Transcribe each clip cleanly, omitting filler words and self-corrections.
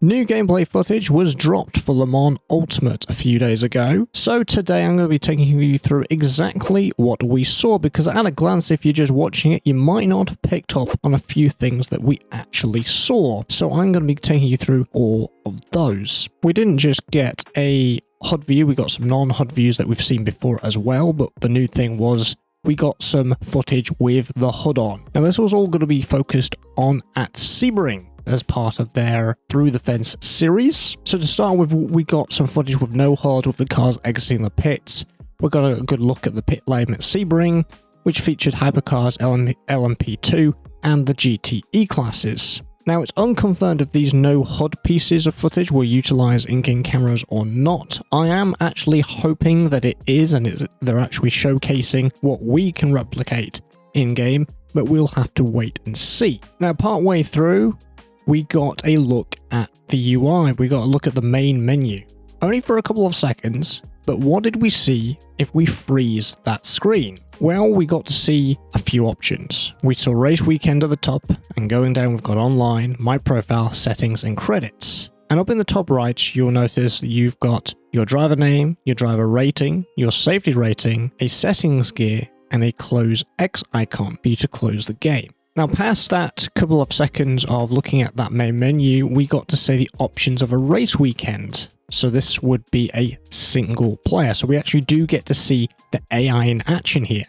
New gameplay footage was dropped for Le Mans Ultimate a few days ago, so today I'm going to be taking you through exactly what we saw, because at a glance, if you're just watching it, you might not have picked up on a few things that we actually saw. So I'm going to be taking you through all of those. We didn't just get a HUD view, we got some non-HUD views that we've seen before as well, but the new thing was we got some footage with the HUD on. Now this was all going to be focused on at Sebring as part of their Through the Fence series. So to start with, we got some footage with no HUD, with the cars exiting the pits. We got a good look at the pit lane at Sebring, which featured hypercars, LMP2 and the GTE classes. Now it's unconfirmed if these no HUD pieces of footage will utilize in-game cameras or not. I am actually hoping that it is, and they're actually showcasing what we can replicate in-game, but we'll have to wait and see. Now partway through, we got a look at the UI, we got a look at the main menu. Only for a couple of seconds, but what did we see if we freeze that screen? Well, we got to see a few options. We saw Race Weekend at the top, and going down we've got Online, My Profile, Settings and Credits. And up in the top right, you'll notice that you've got your driver name, your driver rating, your safety rating, a settings gear, and a close X icon for you to close the game. Now past that couple of seconds of looking at that main menu, we got to see the options of a race weekend. So this would be a single player. So we actually do get to see the AI in action here.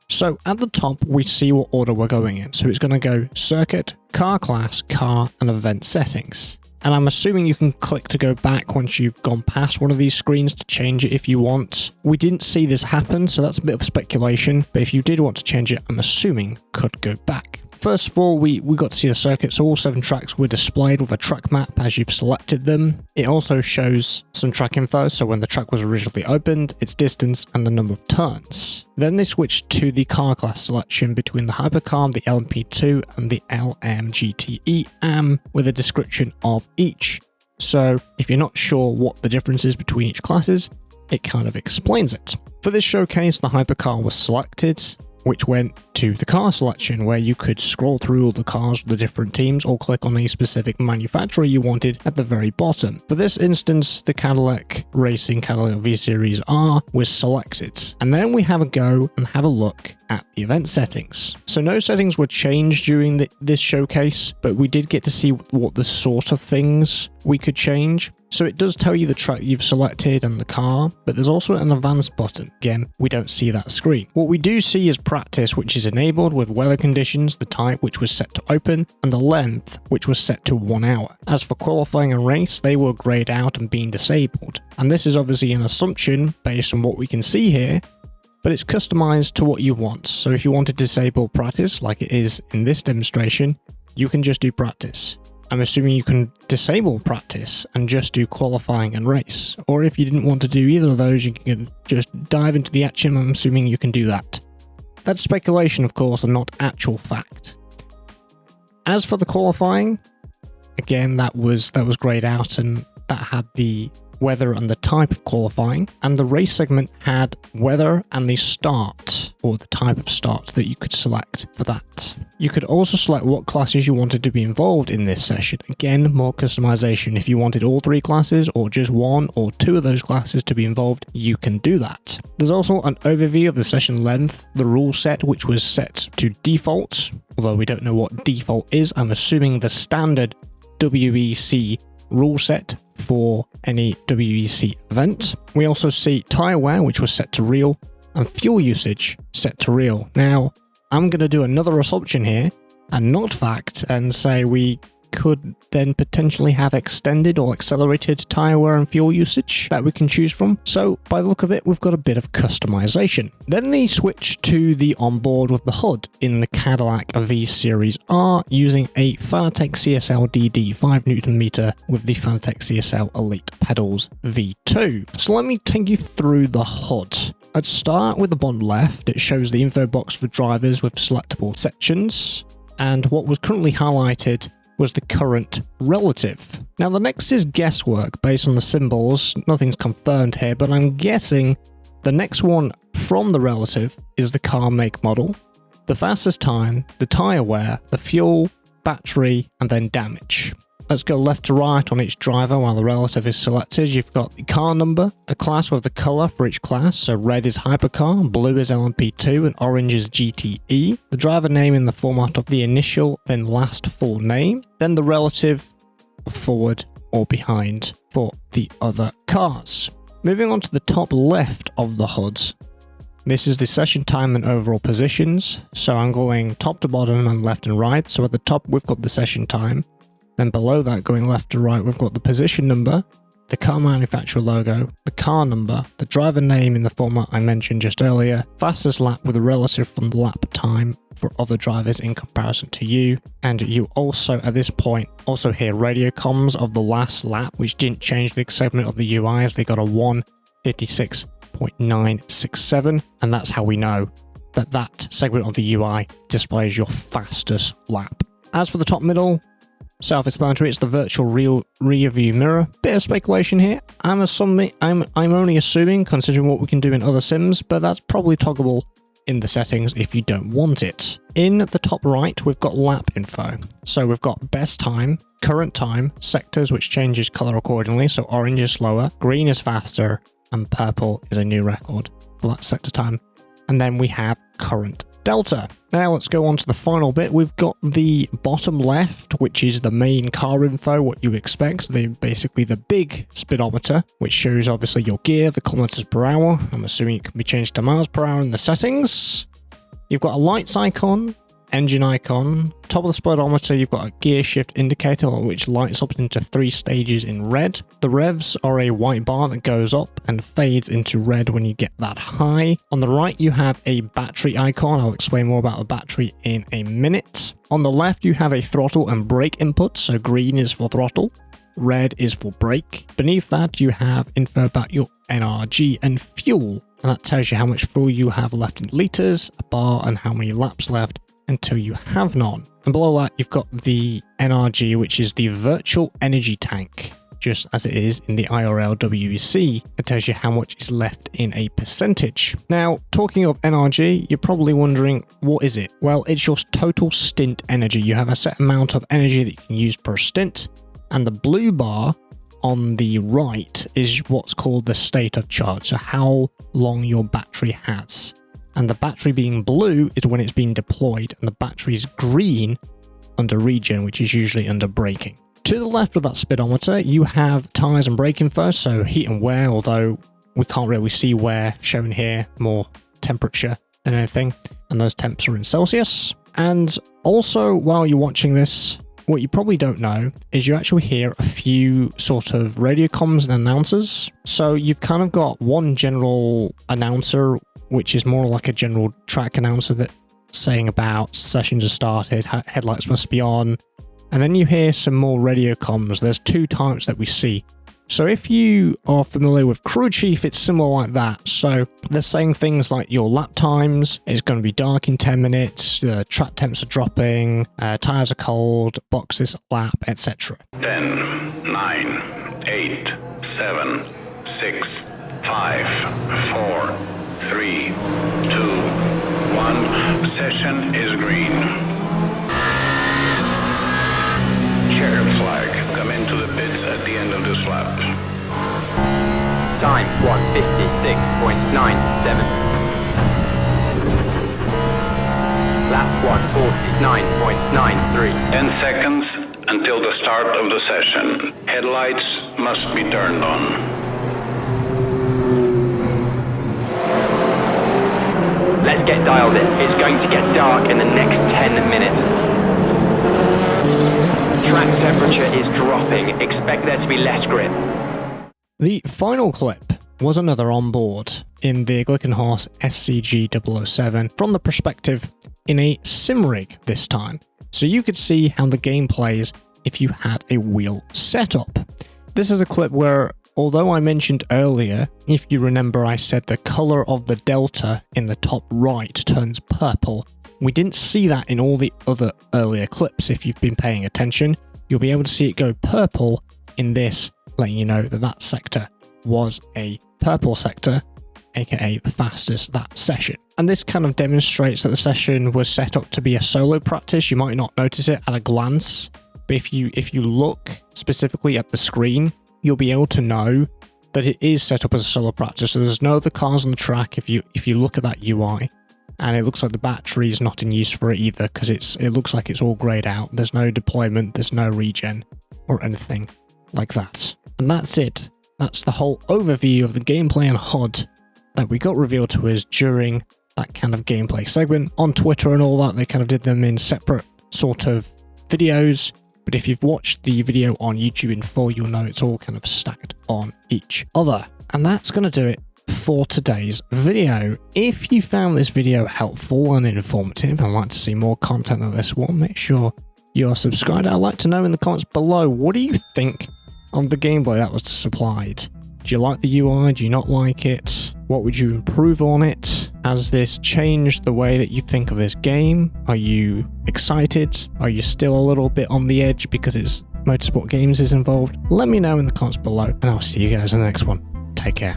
So at the top, we see what order we're going in. So it's going to go circuit, car class, car, and event settings. And I'm assuming you can click to go back once you've gone past one of these screens to change it if you want. We didn't see this happen, so that's a bit of speculation. But if you did want to change it, I'm assuming could go back. First of all, we got to see the circuit, so all 7 tracks were displayed with a track map as you've selected them. It also shows some track info, so when the track was originally opened, its distance and the number of turns. Then they switched to the car class selection between the Hypercar, the LMP2 and the LMGTE AM with a description of each. So if you're not sure what the difference is between each classes, it kind of explains it. For this showcase, the Hypercar was selected, which went to the car selection, where you could scroll through all the cars with the different teams or click on a specific manufacturer you wanted at the very bottom. For this instance, the Cadillac Racing Cadillac V-Series R was selected. And then we have a go and have a look at the event settings. So no settings were changed during this showcase, but we did get to see what the sort of things we could change. So it does tell you the track you've selected and the car, but there's also an advanced button. Again, we don't see that screen. What we do see is practice, which is enabled with weather conditions, the type which was set to open, and the length which was set to 1 hour. As for qualifying and race, they were grayed out and being disabled. And this is obviously an assumption based on what we can see here, but it's customized to what you want. So if you want to disable practice, like it is in this demonstration, you can just do practice. I'm assuming you can disable practice and just do qualifying and race. Or if you didn't want to do either of those, you can just dive into the action. I'm assuming you can do that. That's speculation, of course, and not actual fact. As for the qualifying, again, that was grayed out, and that had the weather and the type of qualifying, and the race segment had weather and the start, or the type of start that you could select for that. You could also select what classes you wanted to be involved in this session. Again, more customization. If you wanted all 3 classes or just 1 or 2 of those classes to be involved, you can do that. There's also an overview of the session length, the rule set, which was set to default, although we don't know what default is. I'm assuming the standard WEC rule set for any WEC event. We also see tyre wear, which was set to real, and fuel usage set to real. Now, I'm going to do another assumption here, and not fact, and say we could then potentially have extended or accelerated tyre wear and fuel usage that we can choose from. So by the look of it, we've got a bit of customization. Then they switched to the onboard with the HUD in the Cadillac V-Series R using a Fanatec CSL DD 5Nm with the Fanatec CSL Elite Pedals V2. So let me take you through the HUD. Let's start with the bottom left. It shows the info box for drivers with selectable sections, and what was currently highlighted was the current relative. Now the next is guesswork based on the symbols. Nothing's confirmed here, but I'm guessing the next one from the relative is the car make model, the fastest time, the tyre wear, the fuel, battery, and then damage. Let's go left to right on each driver while the relative is selected. You've got the car number, the class with the color for each class. So red is hypercar, blue is LMP2, and orange is GTE. The driver name in the format of the initial, then last full name. Then the relative forward or behind for the other cars. Moving on to the top left of the HUD. This is the session time and overall positions. So I'm going top to bottom and left and right. So at the top, we've got the session time. Then below that, going left to right, we've got the position number, the car manufacturer logo, the car number, the driver name in the format I mentioned just earlier, fastest lap with a relative from the lap time for other drivers in comparison to you. And you also, at this point, also hear radio comms of the last lap, which didn't change the segment of the UI as they got a 1:56.967. And that's how we know that that segment of the UI displays your fastest lap. As for the top middle, self-explanatory, it's the virtual rear view mirror. Bit of speculation here. I'm only assuming, considering what we can do in other sims, but that's probably toggleable in the settings if you don't want it. In the top right, we've got lap info. So we've got best time, current time, sectors, which changes color accordingly. So orange is slower, green is faster, and purple is a new record for that sector time. And then we have current delta. Now let's go on to the final bit. We've got the bottom left, which is the main car info, what you expect. Basically the big speedometer, which shows obviously your gear, the kilometers per hour. I'm assuming it can be changed to miles per hour in the settings. You've got a lights icon, engine icon. Top of the speedometer, you've got a gear shift indicator, which lights up into 3 stages in red. The revs are a white bar that goes up and fades into red when you get that high. On the right, you have a battery icon. I'll explain more about the battery in a minute. On the left, you have a throttle and brake input. So green is for throttle, red is for brake. Beneath that, you have info about your NRG and fuel. And that tells you how much fuel you have left in liters, a bar, and how many laps left until you have none. And below that, you've got the NRG, which is the virtual energy tank, just as it is in the IRL WEC. It tells you how much is left in a percentage. Now, talking of NRG, you're probably wondering, what is it? Well, it's your total stint energy. You have a set amount of energy that you can use per stint, and the blue bar on the right is what's called the state of charge, so how long your battery has. And the battery being blue is when it's being deployed, and the battery is green under regen, which is usually under braking. To the left of that speedometer, you have tyres and brake info, so heat and wear, although we can't really see wear shown here, more temperature than anything, and those temps are in Celsius. And also, while you're watching this, what you probably don't know is you actually hear a few sort of radio comms and announcers. So you've kind of got one general announcer, which is more like a general track announcer that's saying about sessions have started, headlights must be on. And then you hear some more radio comms. There's 2 types that we see. So if you are familiar with Crew Chief, it's similar like that. So they're saying things like your lap times, it's going to be dark in 10 minutes, the track temps are dropping, tyres are cold, boxes lap, etc. 10, 9, 8, 7, 6, 5, 4, 3, 2, 1. Session is green. Checkered flag. Come into the pits at the end of this lap. Time 156.97. Lap 149.93. 10 seconds until the start of the session. Headlights must be turned on. Let's get dialed in. It's going to get dark in the next 10 minutes. Track temperature is dropping. Expect there to be less grip. The final clip was another onboard in the Glickenhaus SCG-007 from the perspective in a sim rig this time. So you could see how the game plays if you had a wheel setup. This is a clip where, although I mentioned earlier, if you remember I said the color of the delta in the top right turns purple. We didn't see that in all the other earlier clips. If you've been paying attention, you'll be able to see it go purple in this, letting you know that that sector was a purple sector, aka the fastest that session. And this kind of demonstrates that the session was set up to be a solo practice. You might not notice it at a glance, But if you look specifically at the screen, you'll be able to know that it is set up as a solo practice. So there's no other cars on the track if you look at that UI. And it looks like the battery is not in use for it either, because it looks like it's all grayed out. There's no deployment, there's no regen or anything like that. And that's it. That's the whole overview of the gameplay and HUD that we got revealed to us during that kind of gameplay segment. On Twitter and all that, they kind of did them in separate sort of videos. But if you've watched the video on YouTube in full, you'll know it's all kind of stacked on each other. And that's going to do it for today's video. If you found this video helpful and informative and like to see more content like this one, make sure you're subscribed. I'd like to know in the comments below, what do you think of the gameplay that was supplied? Do you like the UI? Do you not like it? What would you improve on it? Has this changed the way that you think of this game? Are you excited? Are you still a little bit on the edge because it's Motorsport Games is involved? Let me know in the comments below, and I'll see you guys in the next one. Take care.